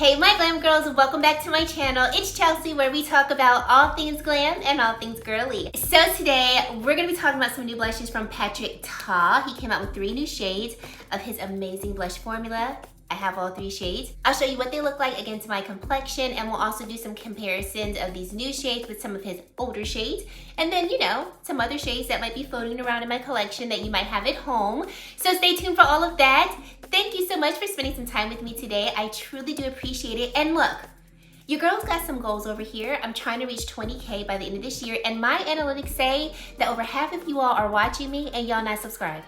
Hey my glam girls, welcome back to my channel. It's Chelsea, where we talk about all things glam and all things girly. So today we're gonna be talking about some new blushes from Patrick Ta. He came out with 3 new shades of his amazing blush formula. I have all 3 shades. I'll show you what they look like against my complexion, and we'll also do some comparisons of these new shades with some of his older shades. And then, you know, some other shades that might be floating around in my collection that you might have at home. So stay tuned for all of that. Thank you so much for spending some time with me today. I truly do appreciate it. And look, your girl's got some goals over here. I'm trying to reach 20K by the end of this year, and my analytics say that over half of you all are watching me and y'all not subscribed.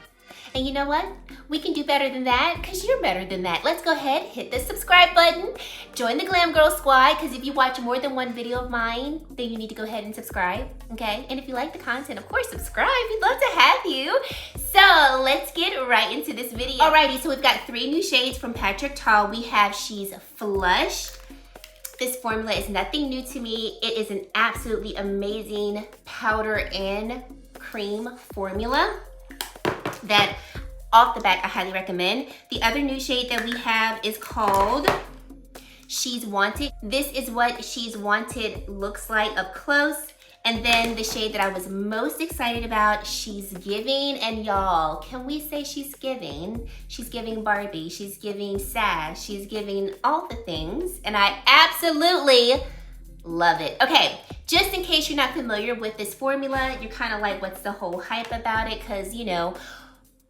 And you know what? We can do better than that, because you're better than that. Let's go ahead, hit the subscribe button, join the Glam Girl Squad, because if you watch more than one video of mine, then you need to go ahead and subscribe, okay? And if you like the content, of course, subscribe. We'd love to have you. So let's get right into this video. Alrighty, so we've got 3 new shades from Patrick Ta. We have She's Flush. This formula is nothing new to me. It is an absolutely amazing powder and cream formula that off the bat I highly recommend. The other new shade that we have is called She's Wanted. This is what She's Wanted looks like up close. And then the shade that I was most excited about, She's Giving. And y'all, can we say she's giving? She's giving Barbie, she's giving sass, she's giving all the things. And I absolutely love it. Okay, just in case you're not familiar with this formula, you're kind of like, what's the whole hype about it? Because, you know,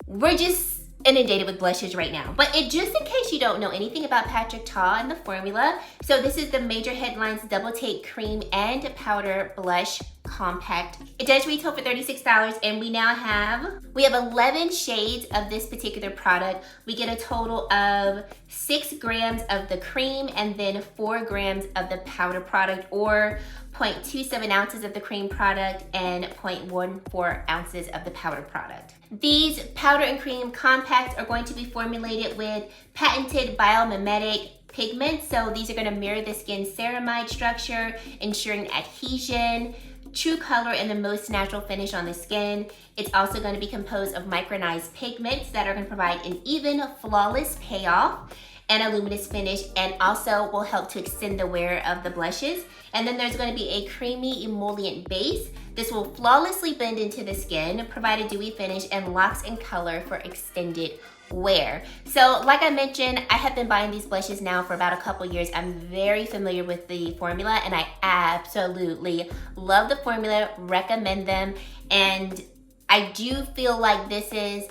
we're just inundated with blushes right now. But just in case you don't know anything about Patrick Ta and the formula, so this is the Major Headlines Double Take Cream and Powder Blush Compact. It does retail for $36, and we have 11 shades of this particular product. We get a total of 6 grams of the cream and then 4 grams of the powder product, or 0.27 ounces of the cream product and 0.14 ounces of the powder product. These powder and cream compacts are going to be formulated with patented biomimetic pigments. So these are going to mirror the skin's ceramide structure, ensuring adhesion, true color, and the most natural finish on the skin. It's also going to be composed of micronized pigments that are going to provide an even, flawless payoff and a luminous finish, and also will help to extend the wear of the blushes. And then there's going to be a creamy emollient base. This will flawlessly blend into the skin, provide a dewy finish, and locks in color for extended wear. So like I mentioned, I have been buying these blushes now for about a couple years. I'm very familiar with the formula, and I absolutely love the formula, recommend them. And I do feel like this is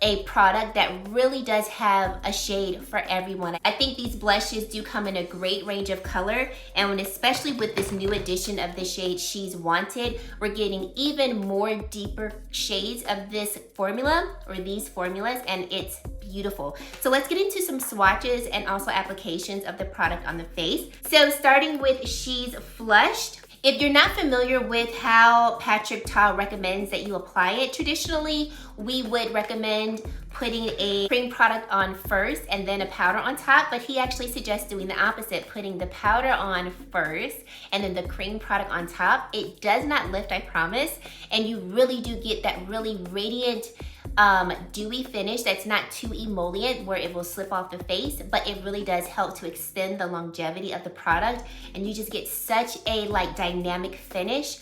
a product that really does have a shade for everyone. I think these blushes do come in a great range of color, and especially with this new addition of the shade She's Wanted, we're getting even more deeper shades of this formula, or these formulas, and it's beautiful. So let's get into some swatches and also applications of the product on the face. So starting with She's Flushed. If you're not familiar with how Patrick Ta recommends that you apply it, traditionally we would recommend putting a cream product on first and then a powder on top, but he actually suggests doing the opposite, putting the powder on first and then the cream product on top. It does not lift, I promise, and you really do get that really radiant, dewy finish that's not too emollient where it will slip off the face, but it really does help to extend the longevity of the product, and you just get such a dynamic finish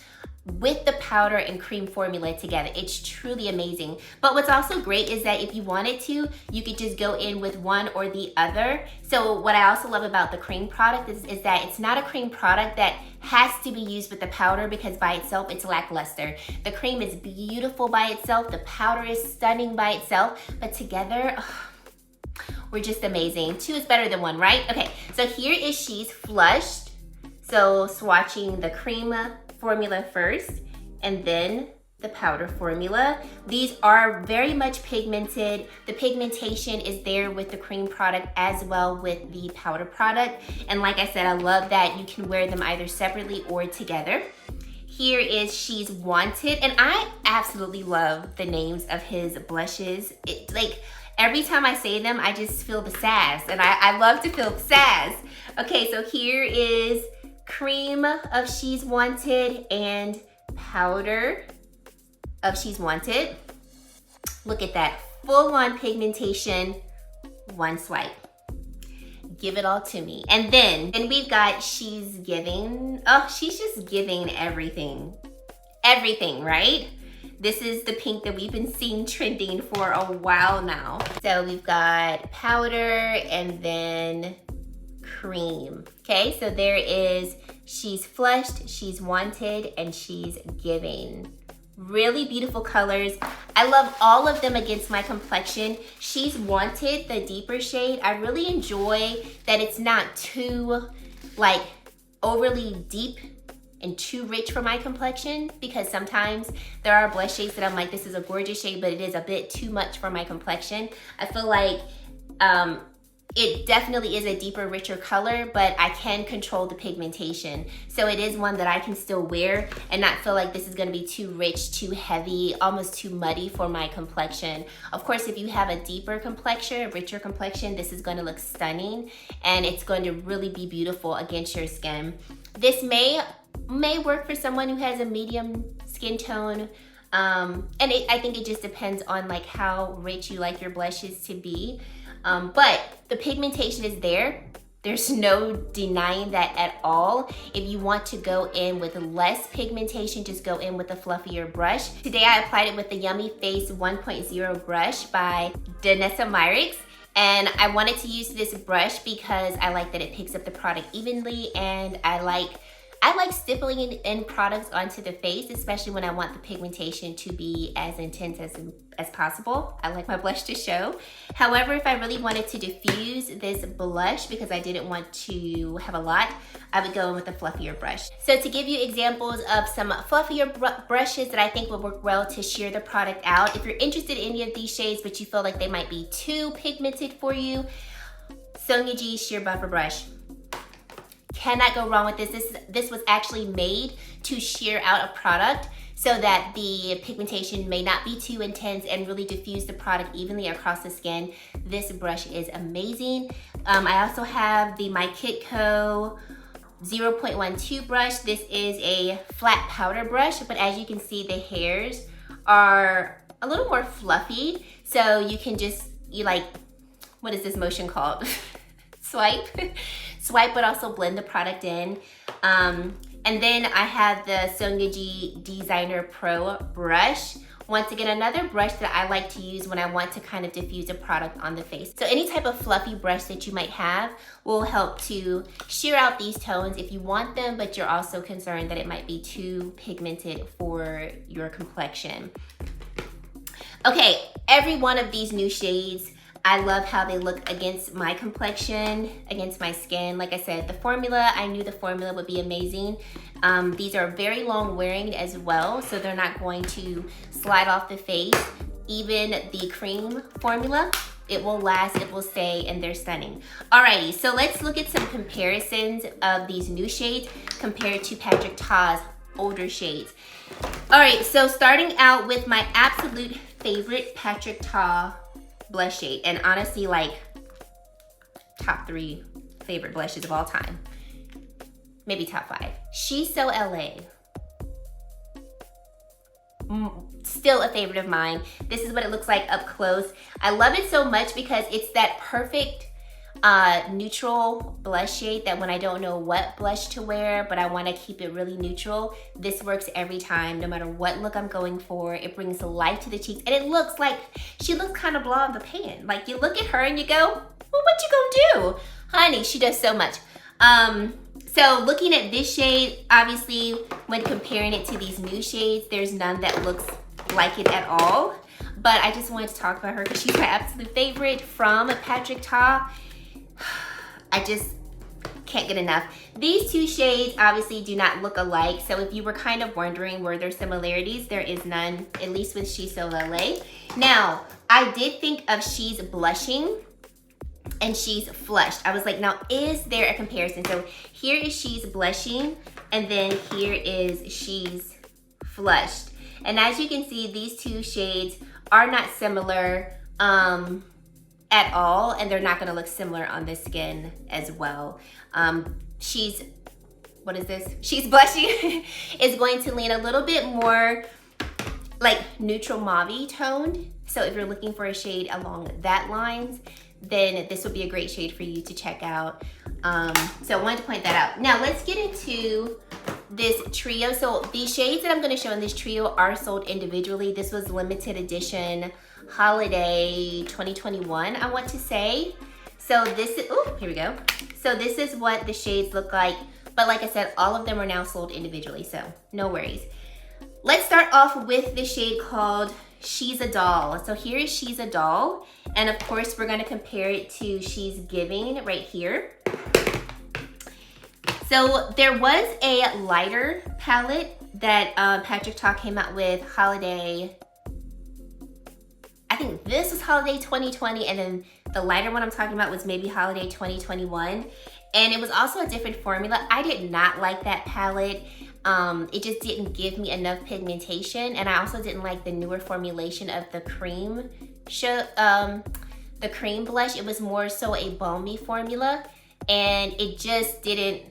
with the powder and cream formula together. It's truly amazing. But what's also great is that if you wanted to, you could just go in with one or the other. So what I also love about the cream product is that it's not a cream product that has to be used with the powder, because by itself it's lackluster. The cream is beautiful by itself, the powder is stunning by itself, but together, we're just amazing. 2 is better than 1, right? Okay, so here is She's Flushed. So swatching the cream formula first and then the powder formula. These are very much pigmented. The pigmentation is there with the cream product as well with the powder product. And like I said, I love that you can wear them either separately or together. Here is She's Wanted, and I absolutely love the names of his blushes. Every time I say them, I just feel the sass, and I love to feel the sass. Okay, so here is Cream of She's Wanted and Powder of She's Wanted. Look at that full-on pigmentation, one swipe. Give it all to me. And then we've got She's Giving. Oh, she's just giving everything. Everything, right? This is the pink that we've been seeing trending for a while now. So we've got powder and then cream. Okay, so there is She's Flushed, She's Wanted, and She's Giving. Really beautiful colors. I love all of them against my complexion. She's Wanted, the deeper shade. I really enjoy that it's not too like overly deep and too rich for my complexion, because sometimes there are blush shades that I'm like, this is a gorgeous shade, but it is a bit too much for my complexion. I feel like it definitely is a deeper, richer color, but I can control the pigmentation. So it is one that I can still wear and not feel like this is gonna be too rich, too heavy, almost too muddy for my complexion. Of course, if you have a deeper complexion, a richer complexion, this is gonna look stunning and it's going to really be beautiful against your skin. This may work for someone who has a medium skin tone. I think it just depends on like how rich you like your blushes to be. But the pigmentation is there. There's no denying that at all. If you want to go in with less pigmentation, just go in with a fluffier brush. Today I applied it with the Yummy Face 1.0 brush by Danessa Myricks. And I wanted to use this brush because I like that it picks up the product evenly, and I like stippling in products onto the face, especially when I want the pigmentation to be as intense as possible. I like my blush to show. However, if I really wanted to diffuse this blush because I didn't want to have a lot, I would go in with a fluffier brush. So to give you examples of some fluffier brushes that I think will work well to sheer the product out, if you're interested in any of these shades but you feel like they might be too pigmented for you, Sonia G Sheer Buffer Brush. Cannot go wrong with this. This was actually made to sheer out a product so that the pigmentation may not be too intense and really diffuse the product evenly across the skin. This brush is amazing. I also have the My Kitco 0.12 brush. This is a flat powder brush, but as you can see, the hairs are a little more fluffy. So you can just, what is this motion called? Swipe, but also blend the product in. And then I have the Sonia G Designer Pro brush. Once again, another brush that I like to use when I want to kind of diffuse a product on the face. So any type of fluffy brush that you might have will help to sheer out these tones if you want them, but you're also concerned that it might be too pigmented for your complexion. Okay, every one of these new shades, I love how they look against my complexion, against my skin. Like I said, the formula, I knew the formula would be amazing. These are very long wearing as well, so they're not going to slide off the face. Even the cream formula, it will last, it will stay, and they're stunning. Alrighty, so let's look at some comparisons of these new shades compared to Patrick Ta's older shades. Alright, so starting out with my absolute favorite Patrick Ta blush shade, and honestly, like top 3 favorite blushes of all time, maybe top 5. She's So LA, still a favorite of mine. This is what it looks like up close. I love it so much because it's that perfect neutral blush shade that when I don't know what blush to wear, but I want to keep it really neutral, this works every time, no matter what look I'm going for. It brings life to the cheeks, and it looks like she looks kind of blah in the pan. Like, you look at her and you go, well, what you gonna do? Honey, she does so much. So looking at this shade, obviously, when comparing it to these new shades, there's none that looks like it at all. But I just wanted to talk about her because she's my absolute favorite from Patrick Ta. I just can't get enough. These two shades obviously do not look alike, so if you were kind of wondering were there similarities, there is none, at least with She's So LA. Now, I did think of She's Blushing and She's Flushed. I was like, now is there a comparison? So here is She's Blushing, and then here is She's Flushed. And as you can see, these two shades are not similar at all, and they're not gonna look similar on the skin as well. She's Blushing is going to lean a little bit more like neutral mauve toned. So if you're looking for a shade along that lines, then this would be a great shade for you to check out. So I wanted to point that out. Now let's get into this trio. So these shades that I'm gonna show in this trio are sold individually. This was limited edition holiday 2021, I want to say. So this is, oh, here we go. So this is what the shades look like. But like I said, all of them are now sold individually, so no worries. Let's start off with the shade called She's a Doll. So here is She's a Doll. And of course, we're gonna compare it to She's Giving right here. So there was a lighter palette that Patrick Ta came out with holiday, I think this was holiday 2020, and then the lighter one I'm talking about was maybe holiday 2021. And it was also a different formula. I did not like that palette. It just didn't give me enough pigmentation, and I also didn't like the newer formulation of the Creme blush. It was more so a balmy formula, and I just didn't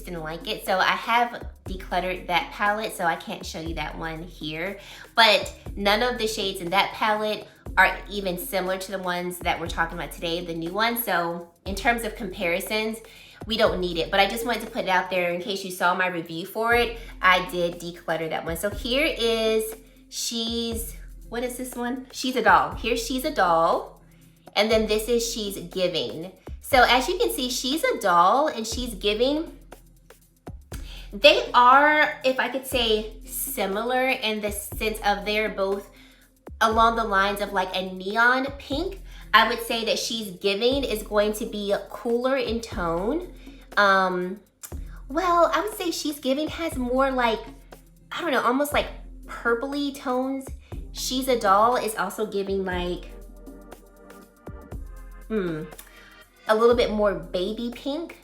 like it. So I have decluttered that palette, so I can't show you that one here. But none of the shades in that palette are even similar to the ones that we're talking about today, the new ones. So in terms of comparisons, we don't need it. But I just wanted to put it out there in case you saw my review for it. I did declutter that one. So here is what is this one? She's a Doll. Here's She's a Doll. And then this is She's Giving. So as you can see, She's a Doll and She's Giving, they are, if I could say, similar in the sense of they're both along the lines of like a neon pink. I would say that She's Giving is going to be cooler in tone. Well, I would say She's Giving has more like, I don't know, almost like purpley tones. She's a Doll is also giving like, a little bit more baby pink.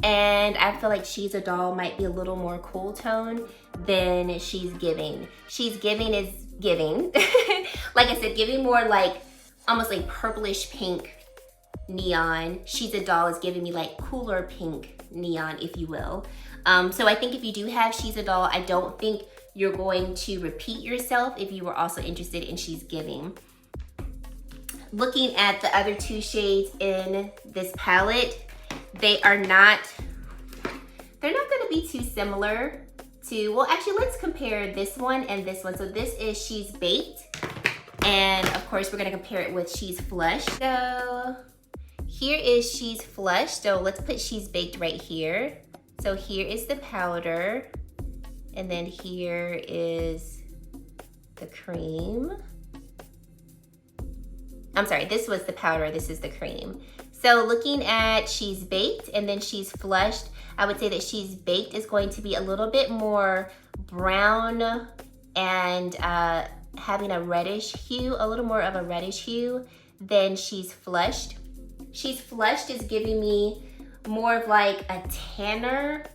And I feel like She's a Doll might be a little more cool tone than She's Giving. She's Giving is giving, like I said, giving more like almost like purplish pink neon. She's a Doll is giving me like cooler pink neon, if you will. So I think if you do have She's a Doll, I don't think you're going to repeat yourself if you were also interested in She's Giving. Looking at the other two shades in this palette, they're not gonna be too similar to, well, actually, let's compare this one and this one. So this is She's Baked, and of course, we're gonna compare it with She's Flushed. So here is She's Flushed. So let's put She's Baked right here. So here is the powder, and then here is the cream. I'm sorry, this was the powder, this is the cream. So looking at She's Baked and then She's Flushed, I would say that She's Baked is going to be a little bit more brown and having a reddish hue, a little more of a reddish hue than She's Flushed. She's Flushed is giving me more of like a tanner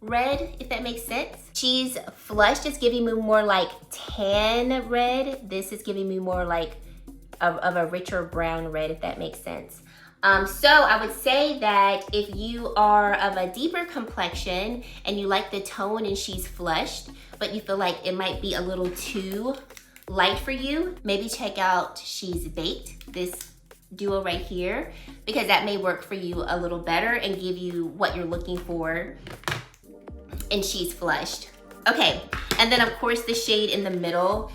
red, if that makes sense. She's Flushed is giving me more like tan red. This is giving me more like of a richer brown red, if that makes sense. So I would say that if you are of a deeper complexion and you like the tone in She's Flushed, but you feel like it might be a little too light for you, maybe check out She's Baked, this duo right here, because that may work for you a little better and give you what you're looking for in She's Flushed. Okay, and then of course the shade in the middle,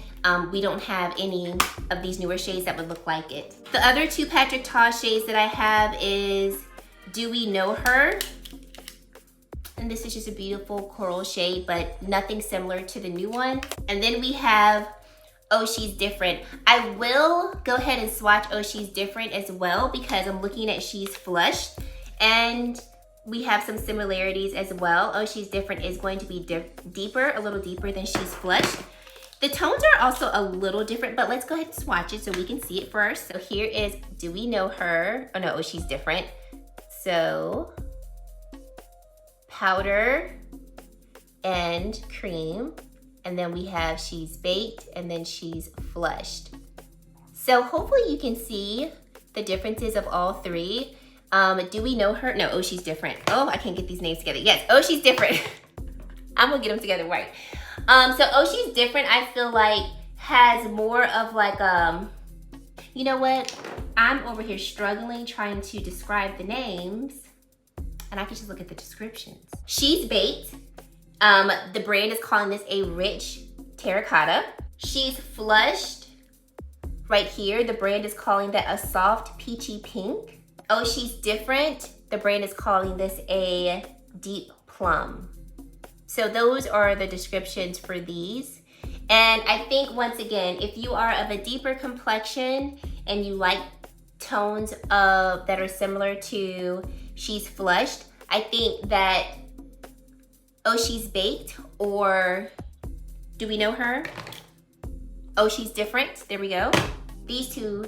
we don't have any of these newer shades that would look like it. The other two Patrick Ta shades that I have is Do We Know Her? And this is just a beautiful coral shade, but nothing similar to the new one. And then we have Oh She's Different. I will go ahead and swatch Oh She's Different as well because I'm looking at She's Flushed and we have some similarities as well. Oh She's Different is going to be deeper, a little deeper than She's Flushed. The tones are also a little different, but let's go ahead and swatch it so we can see it first. So here is Do We Know Her? Oh no, Oh She's Different. So powder and cream. And then we have She's Baked and then She's Flushed. So hopefully you can see the differences of all three. Do We Know Her? No, Oh She's Different. Oh, I can't get these names together. Yes, Oh She's Different. I'm gonna get them together right. So Oh She's Different, I feel like has more of like, you know what? I'm over here struggling trying to describe the names, and I can just look at the descriptions. She's Baked. The brand is calling this a rich terracotta. She's Flushed. Right here, the brand is calling that a soft peachy pink. Oh, She's Different. The brand is calling this a deep plum. So those are the descriptions for these. And I think, once again, if you are of a deeper complexion and you like tones that are similar to She's Flushed, I think that Oh, She's Baked, or do we know her? Oh, She's Different. There we go. These two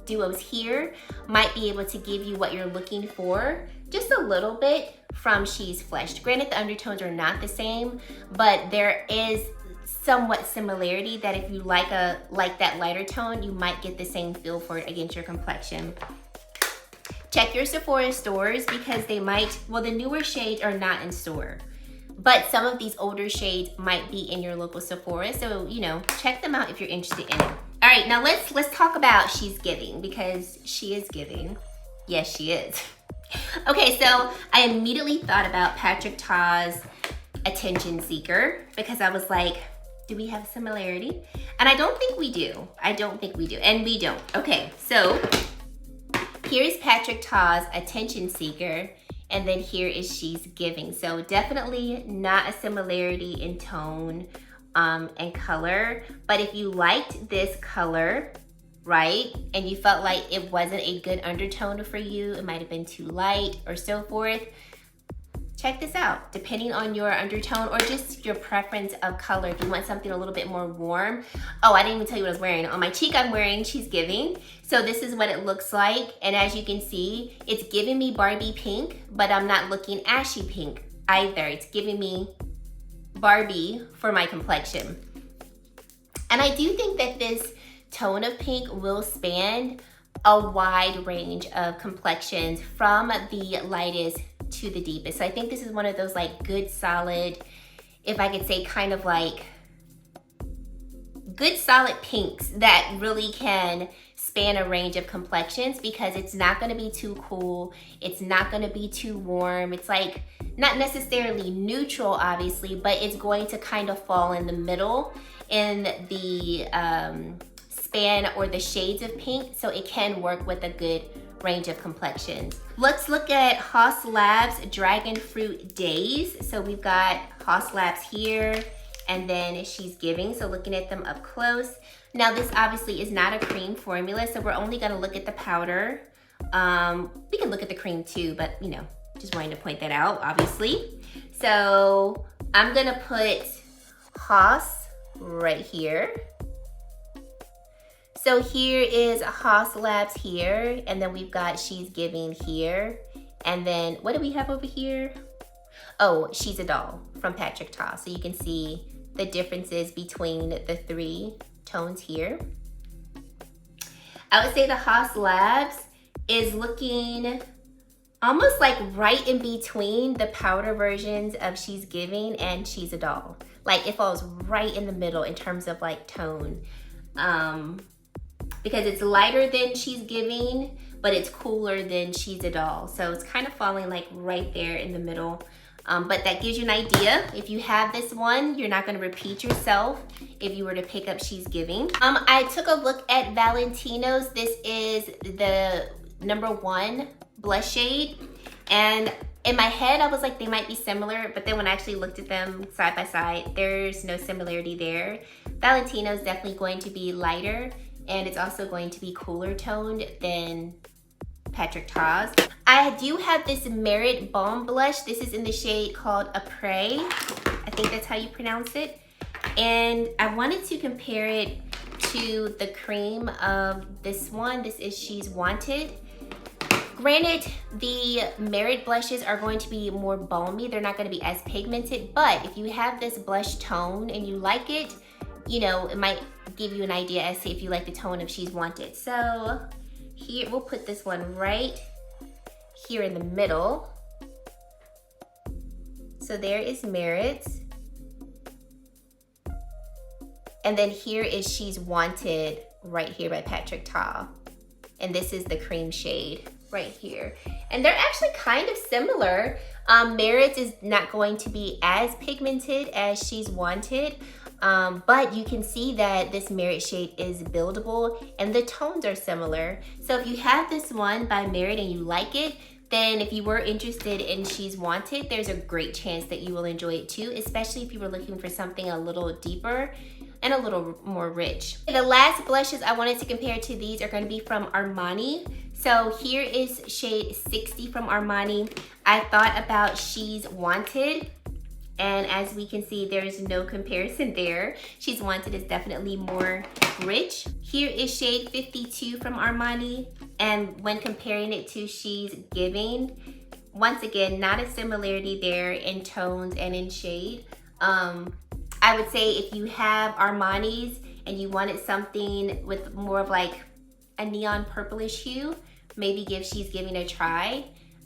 duos here might be able to give you what you're looking for just a little bit from She's Flushed. Granted, the undertones are not the same, but there is somewhat similarity that if you like that lighter tone, you might get the same feel for it against your complexion. Check your Sephora stores because they might, well, the newer shades are not in store, but some of these older shades might be in your local Sephora. So, you know, check them out if you're interested in it. All right, now let's talk about She's Giving, because she is giving. Yes, she is. Okay, so I immediately thought about Patrick Ta's Attention Seeker because I was like, do we have a similarity? And I don't think we do. I don't think we do, and we don't. Okay, so here is Patrick Ta's Attention Seeker, and then here is She's Giving. So definitely not a similarity in tone and color, but if you liked this color, right, and you felt like it wasn't a good undertone for you, it might have been too light or so forth, check this out. Depending on your undertone or just your preference of color, if you want something a little bit more warm. Oh, I didn't even tell you what I was wearing. On my cheek, I'm wearing She's Giving. So this is what it looks like. And as you can see, it's giving me Barbie pink, but I'm not looking ashy pink either. It's giving me Barbie for my complexion. And I do think that this tone of pink will span a wide range of complexions from the lightest to the deepest. So I think this is one of those like good solid, if I could say kind of like good solid pinks that really can span a range of complexions, because it's not going to be too cool, it's not going to be too warm, it's like not necessarily neutral obviously, but it's going to kind of fall in the middle in the span or the shades of pink, so it can work with a good range of complexions. Let's look at Haus Labs Dragon Fruit Days. So we've got Haus Labs here, and then She's Giving. So looking at them up close. Now this obviously is not a cream formula, so we're only gonna look at the powder. We can look at the cream too, but you know, just wanting to point that out, obviously. So I'm gonna put Haus right here. So here is Haus Labs here, and then we've got She's Giving here. And then what do we have over here? Oh, She's a Doll from Patrick Ta. So you can see the differences between the three tones here. I would say the Haus Labs is looking almost like right in between the powder versions of She's Giving and She's a Doll. Like it falls right in the middle in terms of like tone. Because it's lighter than She's Giving, but it's cooler than She's a Doll. So it's kind of falling like right there in the middle. But that gives you an idea. If you have this one, you're not gonna repeat yourself if you were to pick up She's Giving. I took a look at Valentino's. This is the #1 blush shade. And in my head, I was like, they might be similar, but then when I actually looked at them side by side, there's no similarity there. Valentino's definitely going to be lighter, and it's also going to be cooler toned than Patrick Ta's. I do have this Merit Balm Blush. This is in the shade called Après. I think that's how you pronounce it. And I wanted to compare it to the cream of this one. This is She's Wanted. Granted, the Merit blushes are going to be more balmy. They're not going to be as pigmented, but if you have this blush tone and you like it, you know, it might give you an idea as to if you like the tone of She's Wanted. So here, we'll put this one right here in the middle. So there is Myricks. And then here is She's Wanted right here by Patrick Ta. and this is the cream shade right here. And they're actually kind of similar. Myricks is not going to be as pigmented as She's Wanted, but you can see that this Myricks shade is buildable and the tones are similar. So if you have this one by Myricks and you like it, then if you were interested in She's Wanted, there's a great chance that you will enjoy it too, especially if you were looking for something a little deeper and a little more rich. The last blushes I wanted to compare to these are going to be from Armani. So here is shade 60 from Armani. I thought about She's Wanted, and as we can see, there's no comparison there. She's Wanted is definitely more rich. Here is shade 52 from Armani, and when comparing it to She's Giving, once again, not a similarity there in tones and in shade. I would say if you have Armani's and you wanted something with more of like a neon purplish hue, maybe give She's Giving a try.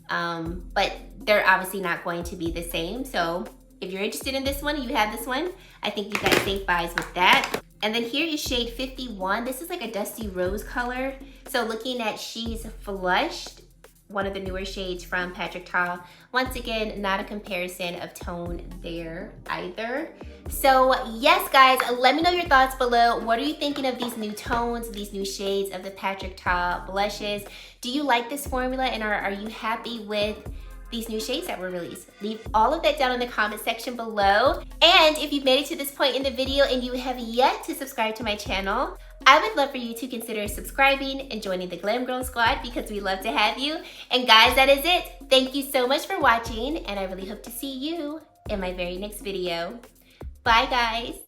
But they're obviously not going to be the same. So if you're interested in this one and you have this one, I think you got safe buys with that. And then here is shade 51. This is like a dusty rose color. So looking at She's Flushed, one of the newer shades from Patrick Ta. Once again, not a comparison of tone there either. So yes, guys, let me know your thoughts below. What are you thinking of these new tones, these new shades of the Patrick Ta blushes? Do you like this formula, and are you happy with these new shades that were released? Leave all of that down in the comment section below. And if you've made it to this point in the video and you have yet to subscribe to my channel, I would love for you to consider subscribing and joining the Glam Girl Squad, because we love to have you. And guys, that is it. Thank you so much for watching, and I really hope to see you in my very next video. Bye, guys.